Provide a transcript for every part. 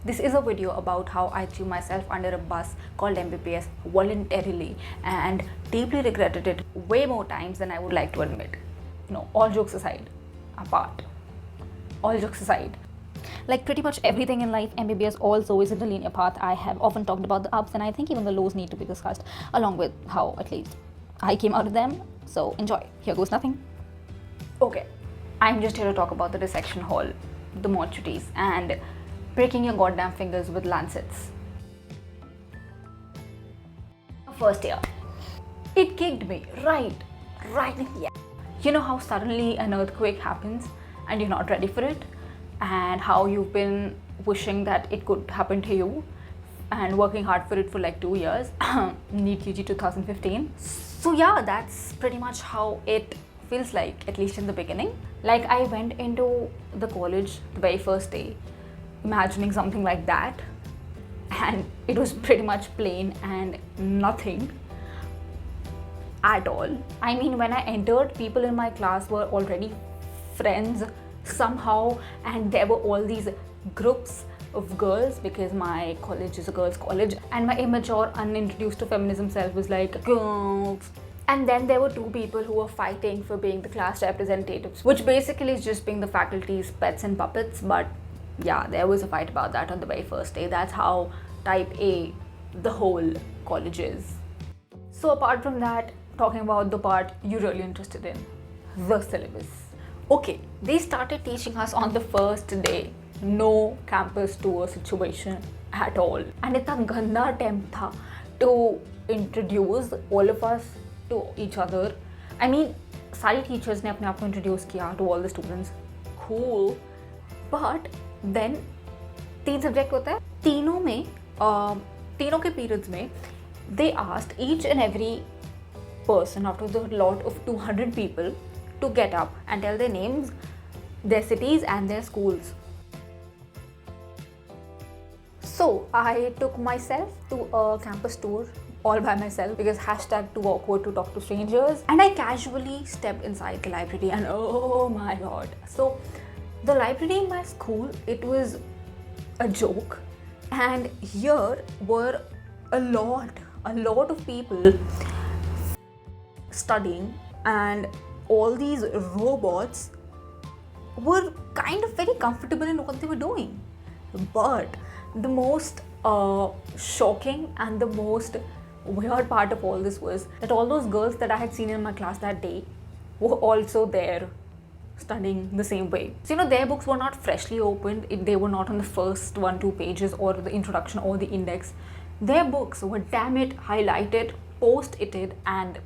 This is a video about how I threw myself under a bus called MBBS voluntarily and deeply regretted it way more times than I would like to admit. All jokes aside, apart. All jokes aside. Like pretty much everything in life, MBBS also isn't a linear path. I have often talked about the ups, and I think even the lows need to be discussed, along with how at least I came out of them. So enjoy. Here goes nothing. Okay, I'm just here to talk about the dissection hall, the mortuaries, and breaking your goddamn fingers with lancets. First year, it kicked me right in the ass. You know how suddenly an earthquake happens and you're not ready for it, and how you've been wishing that it could happen to you and working hard for it for like 2 years. NEET UG 2015. So yeah, that's pretty much how it feels like, at least in the beginning. Like, I went into the college the very first day imagining something like that, and it was pretty much plain and nothing at all. I mean, when I entered, people in my class were already friends somehow, and there were all these groups of girls because my college is a girls' college, and my immature, unintroduced to feminism self was like, girls. And then there were two people who were fighting for being the class representatives, which basically is just being the faculty's pets and puppets. But yeah, there was a fight about that on the very first day. That's how type A the whole college is. So apart from that, talking about the part you're really interested in, the syllabus. Okay, they started teaching us on the first day. No campus tour situation at all. And इतना गंदा attempt था to introduce all of us to each other. I mean, सारी teachers ने अपने आप को introduce किया to all the students. Cool. But then 3 subject होता है. तीनों के periods में they asked each and every person out of the lot of 200 people to get up and tell their names, their cities and their schools. So I took myself to a campus tour all by myself because hashtag too awkward to talk to strangers, and I casually stepped inside the library, and oh my god. So the library in my school, it was a joke, and here were a lot of people studying, and all these robots were kind of very comfortable in what they were doing. But the most shocking and the most weird part of all this was that all those girls that I had seen in my class that day were also there studying the same way. So their books were not freshly opened. They were not on the first 1-2 pages or the introduction or the index. Their books were damn it highlighted, post-ited and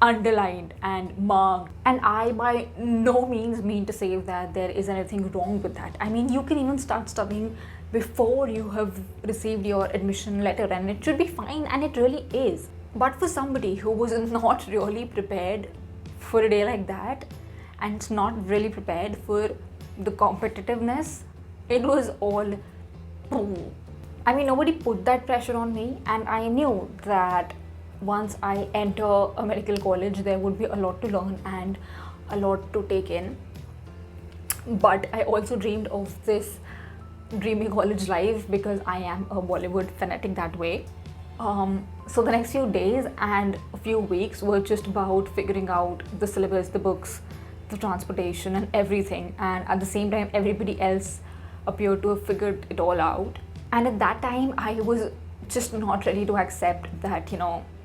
underlined and marked. And I by no means mean to say that there is anything wrong with that. I mean, you can even start studying before you have received your admission letter, and it should be fine, and it really is. But for somebody who was not really prepared for a day like that, and not really prepared for the competitiveness, it was all boom. I mean, nobody put that pressure on me, and I knew that once I enter a medical college, there would be a lot to learn and a lot to take in. But I also dreamed of this dreamy college life because I am a Bollywood fanatic that way. So the next few days and a few weeks were just about figuring out the syllabus, the books, the transportation and everything. And at the same time, everybody else appeared to have figured it all out. And at that time, I was just not ready to accept that,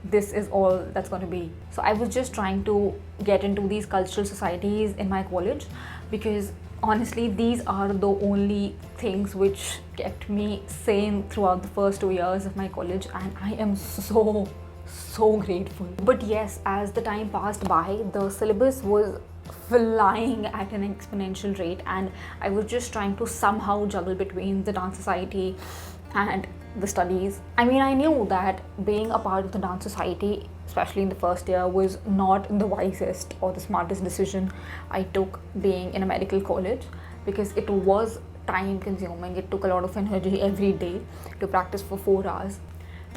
this is all that's going to be. So I was just trying to get into these cultural societies in my college because honestly, these are the only things which kept me sane throughout the first 2 years of my college, and I am so grateful. But yes, as the time passed by, the syllabus was flying at an exponential rate, and I was just trying to somehow juggle between the dance society and the studies. I mean, I knew that being a part of the dance society, especially in the first year, was not the wisest or the smartest decision I took being in a medical college, because it was time consuming. It took a lot of energy every day to practice for 4 hours.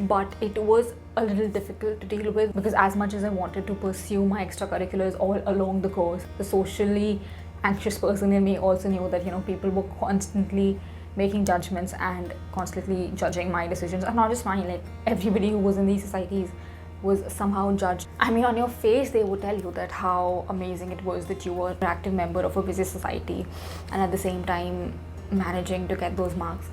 But it was a little difficult to deal with because as much as I wanted to pursue my extracurriculars all along the course, the socially anxious person in me also knew that people were constantly making judgments and constantly judging my decisions, and not just mine, like everybody who was in these societies was somehow judged. I mean, on your face they would tell you that how amazing it was that you were an active member of a busy society and at the same time managing to get those marks,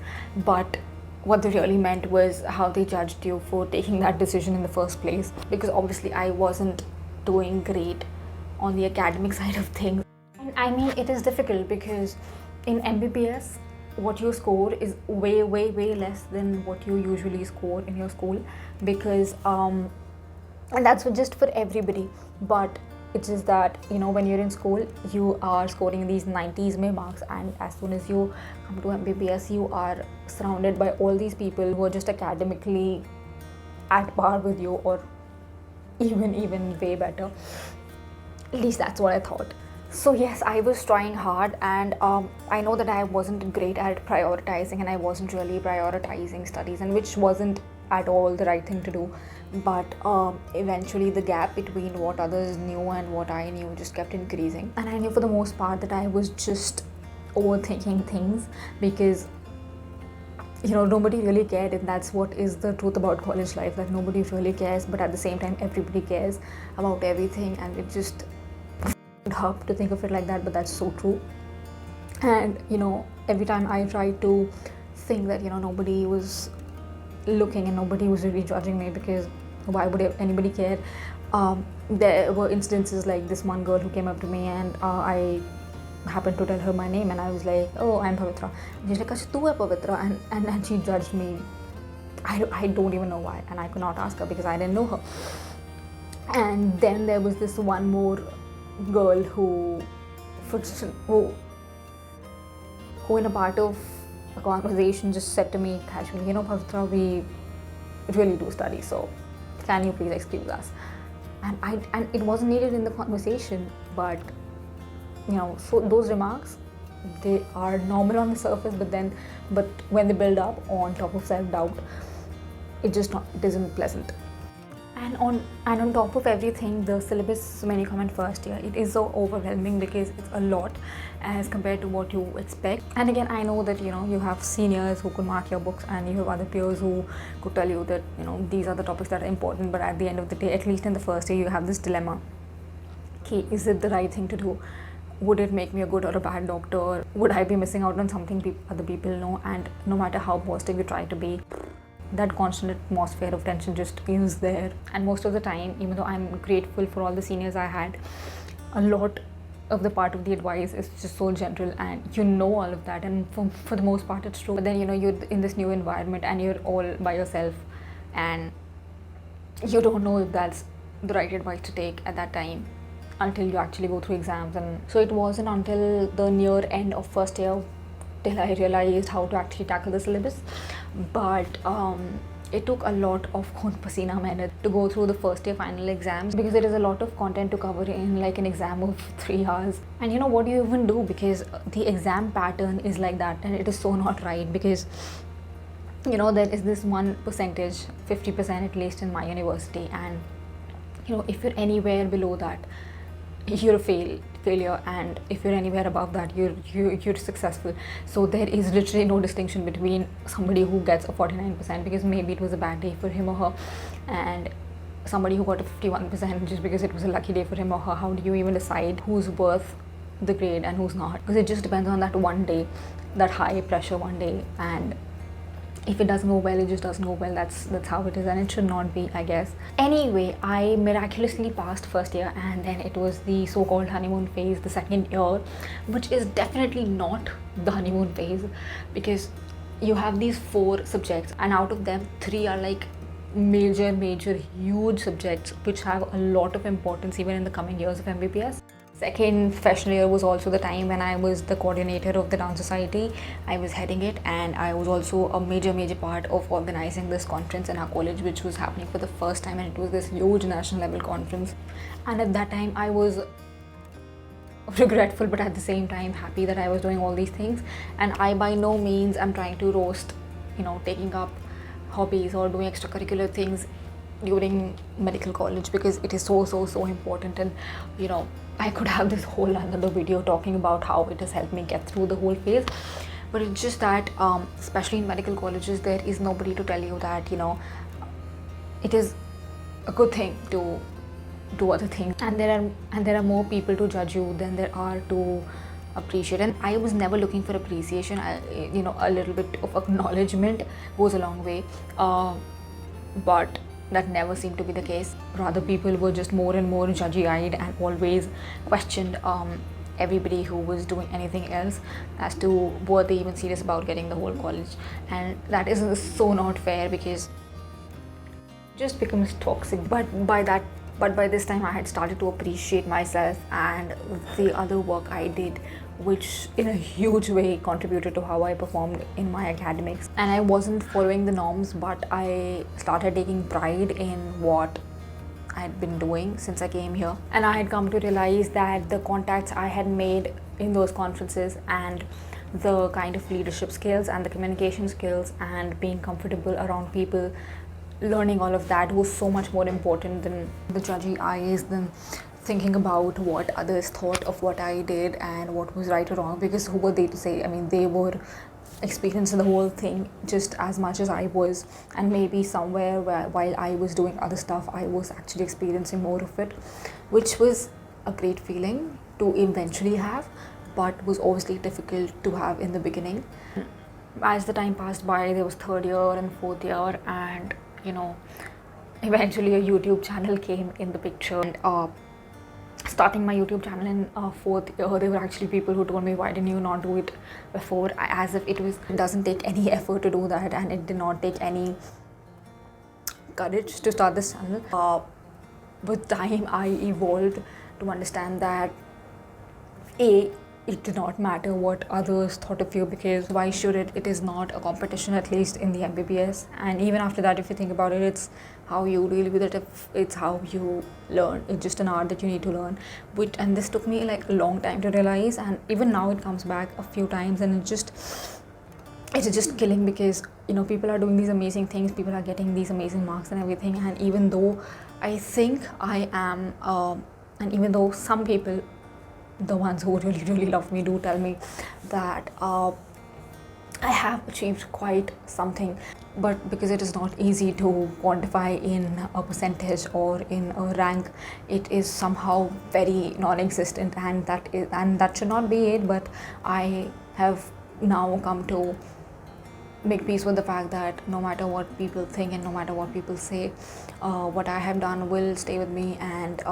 but what they really meant was how they judged you for taking that decision in the first place, because obviously I wasn't doing great on the academic side of things. And I mean, it is difficult because in MBBS what you score is way less than what you usually score in your school, because and that's just for everybody, but it's just that, you know, when you're in school you are scoring these 90s May marks, and as soon as you come to MBBS you are surrounded by all these people who are just academically at par with you, or even way better. At least that's what I thought. So yes, I was trying hard, and I know that I wasn't great at prioritizing, and I wasn't really prioritizing studies, and which wasn't at all the right thing to do. But eventually the gap between what others knew and what I knew just kept increasing, and I knew for the most part that I was just overthinking things, because you know, nobody really cared, and that's what is the truth about college life, that nobody really cares, but at the same time everybody cares about everything, and it just hurt to think of it like that, but that's so true. And you know, every time I tried to think that, you know, nobody was looking and nobody was really judging me, because why would anybody care, there were instances like this one girl who came up to me, and I happened to tell her my name, and I was like, oh, I'm Pavitra, and she's like, Acha, tu hai Pavitra, and she judged me. I don't even know why, and I could not ask her because I didn't know her. And then there was this one more girl who in a part of a conversation just said to me casually, you know, Pavitra, we really do study, so can you please excuse us? And it wasn't needed in the conversation, but you know, so those remarks, they are normal on the surface, but when they build up on top of self-doubt, it isn't pleasant. And on top of everything, the syllabus when you come in first year, it is so overwhelming because it's a lot as compared to what you expect. And again, I know that, you know, you have seniors who could mark your books, and you have other peers who could tell you that, you know, these are the topics that are important, but at the end of the day, at least in the first year, you have this dilemma. Okay, is it the right thing to do? Would it make me a good or a bad doctor? Would I be missing out on something other people know? And no matter how positive you try to be, that constant atmosphere of tension just is there. And most of the time, even though I'm grateful for all the seniors I had, a lot of the part of the advice is just so general, and you know all of that, and for the most part it's true. But then, you know, you're in this new environment and you're all by yourself, and you don't know if that's the right advice to take at that time until you actually go through exams. And so it wasn't until the near end of first year till I realized how to actually tackle the syllabus. But it took a lot of khun pasina mehnat to go through the first year final exams, because there is a lot of content to cover in like an exam of 3 hours. And you know, what do you even do, because the exam pattern is like that, and it is so not right, because you know, there is this one percentage, 50% at least in my university, and you know, if you're anywhere below that, you're a failure, and if you're anywhere above that, you're successful. So there is literally no distinction between somebody who gets a 49% because maybe it was a bad day for him or her, and somebody who got a 51% just because it was a lucky day for him or her. How do you even decide who's worth the grade and who's not? Because it just depends on that one day, that high pressure one day, and if it doesn't go well, it just doesn't go well. That's how it is, and it should not be, I guess. Anyway, I miraculously passed first year, and then it was the so-called honeymoon phase, the second year, which is definitely not the honeymoon phase, because you have these 4 subjects, and out of them 3 are like major huge subjects which have a lot of importance even in the coming years of MBBS. Second professional year was also the time when I was the coordinator of the dance society. I was heading it, and I was also a major part of organizing this conference in our college, which was happening for the first time, and it was this huge national level conference. And at that time I was regretful, but at the same time happy that I was doing all these things. And I by no means am trying to roast, you know, taking up hobbies or doing extracurricular things during medical college, because it is so important. And you know, I could have this whole another video talking about how it has helped me get through the whole phase, But it's just that, especially in medical colleges, there is nobody to tell you that, it is a good thing to do other things, and there are more people to judge you than there are to appreciate. And I was never looking for appreciation. A little bit of acknowledgement goes a long way, but that never seemed to be the case. Rather, people were just more and more judgy-eyed and always questioned everybody who was doing anything else as to were they even serious about getting the whole college. And that is so not fair, because it just becomes toxic. But by this time I had started to appreciate myself and the other work I did, which in a huge way contributed to how I performed in my academics. And I wasn't following the norms, but I started taking pride in what I had been doing since I came here. And I had come to realize that the contacts I had made in those conferences, and the kind of leadership skills and the communication skills and being comfortable around people, learning all of that was so much more important than the judgy eyes, than thinking about what others thought of what I did and what was right or wrong, because who were they to say? I mean, they were experiencing the whole thing just as much as I was, and maybe somewhere while I was doing other stuff, I was actually experiencing more of it, which was a great feeling to eventually have, but was obviously difficult to have in the beginning. As the time passed by, there was third year and fourth year, and eventually a YouTube channel came in the picture. And starting my YouTube channel in fourth year, there were actually people who told me, why didn't you not do it before? As if it doesn't take any effort to do that, and it did not take any courage to start this channel. With time, I evolved to understand that it did not matter what others thought of you, because why should it? It is not a competition, at least in the MBBS. And even after that, if you think about it, it's how you deal with it, it's how you learn. It's just an art that you need to learn. And this took me like a long time to realize, and even now it comes back a few times, and it's just killing, because people are doing these amazing things, people are getting these amazing marks and everything, and even though I think I am, and even though some people, the ones who really, really love me, do tell me that I have achieved quite something, but because it is not easy to quantify in a percentage or in a rank, it is somehow very non-existent, and that should not be it. But I have now come to make peace with the fact that no matter what people think and no matter what people say, what I have done will stay with me, and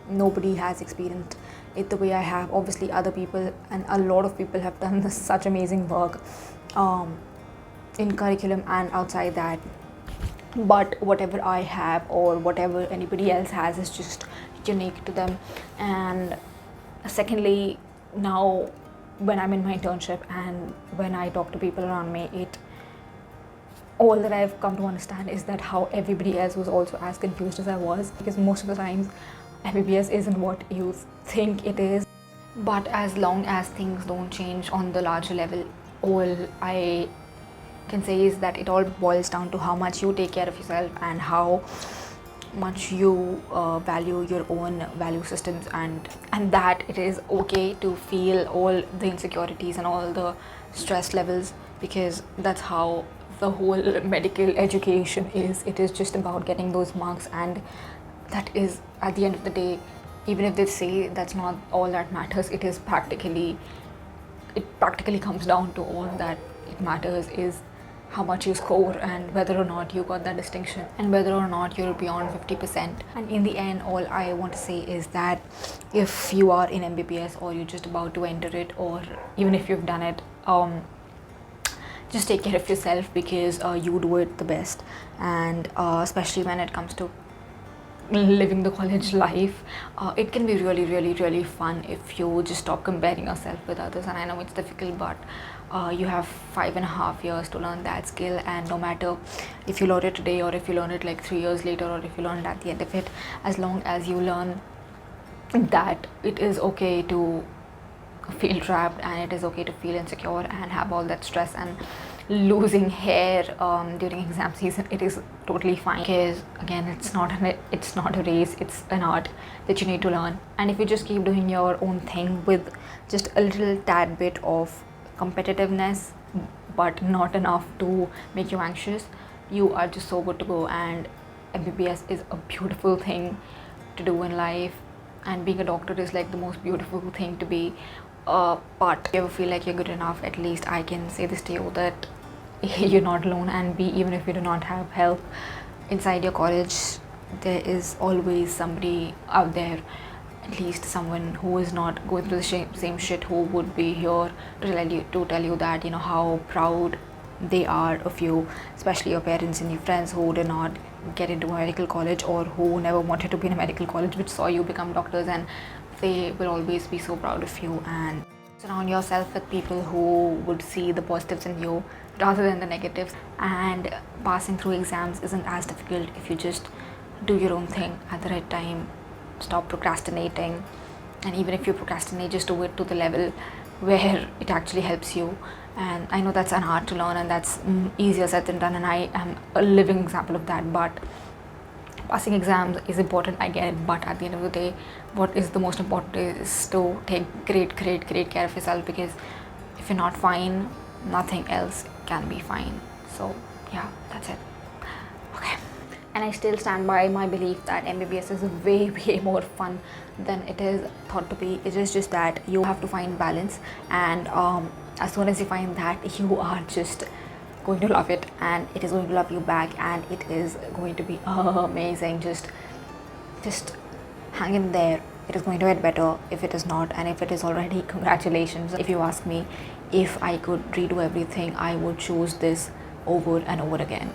nobody has experienced it the way I have. Obviously, other people and a lot of people have done such amazing work in curriculum and outside that, but whatever I have or whatever anybody else has is just unique to them. And secondly, now when I'm in my internship and when I talk to people around me, all that I've come to understand is that how everybody else was also as confused as I was, because most of the times MBBS isn't what you think it is. But as long as things don't change on the larger level, all I can say is that it all boils down to how much you take care of yourself and how much you value your own value systems, and that it is okay to feel all the insecurities and all the stress levels, because that's how the whole medical education is. It is just about getting those marks, and that is, at the end of the day, even if they say that's not all that matters, it practically comes down to all that it matters is how much you score and whether or not you got that distinction and whether or not you're beyond 50%. And in the end, all I want to say is that if you are in MBBS or you're just about to enter it, or even if you've done it, just take care of yourself, because you do it the best. And especially when it comes to living the college life, it can be really, really, really fun if you just stop comparing yourself with others. And I know it's difficult, but you have 5.5 years to learn that skill, and no matter if you learn it today or if you learn it like 3 years later or if you learn it at the end of it, as long as you learn that it is okay to feel trapped and it is okay to feel insecure and have all that stress and losing hair during exam season, it is totally fine, because again, it's not a race, it's an art that you need to learn. And if you just keep doing your own thing with just a little tad bit of competitiveness, but not enough to make you anxious. You are just so good to go, and MBBS is a beautiful thing to do in life, and being a doctor is like the most beautiful thing to be. But if you ever feel like you're good enough, at least I can say this to you, that you're not alone. And B, even if you do not have help inside your college, there is always somebody out there, at least someone who is not going through the same shit, who would be here to tell you that, you know, how proud they are of you, especially your parents and your friends who did not get into a medical college, or who never wanted to be in a medical college, which saw you become doctors, and they will always be so proud of you. And surround yourself with people who would see the positives in you rather than the negatives. And passing through exams isn't as difficult if you just do your own thing at the right time. Stop procrastinating, and even if you procrastinate, just do it to the level where it actually helps you. And I know that's hard to learn, and that's easier said than done, and I am a living example of that. But passing exams is important, I get it, but at the end of the day, what is the most important is to take great care of yourself, because if you're not fine, nothing else can be fine. So yeah, that's it. Okay. And I still stand by my belief that MBBS is way more fun than it is thought to be. It is just that you have to find balance, and as soon as you find that, you are just going to love it, and it is going to love you back, and it is going to be amazing. Just hang in there. It is going to get better if it is not, and if it is already, congratulations. If you ask me, if I could redo everything, I would choose this over and over again.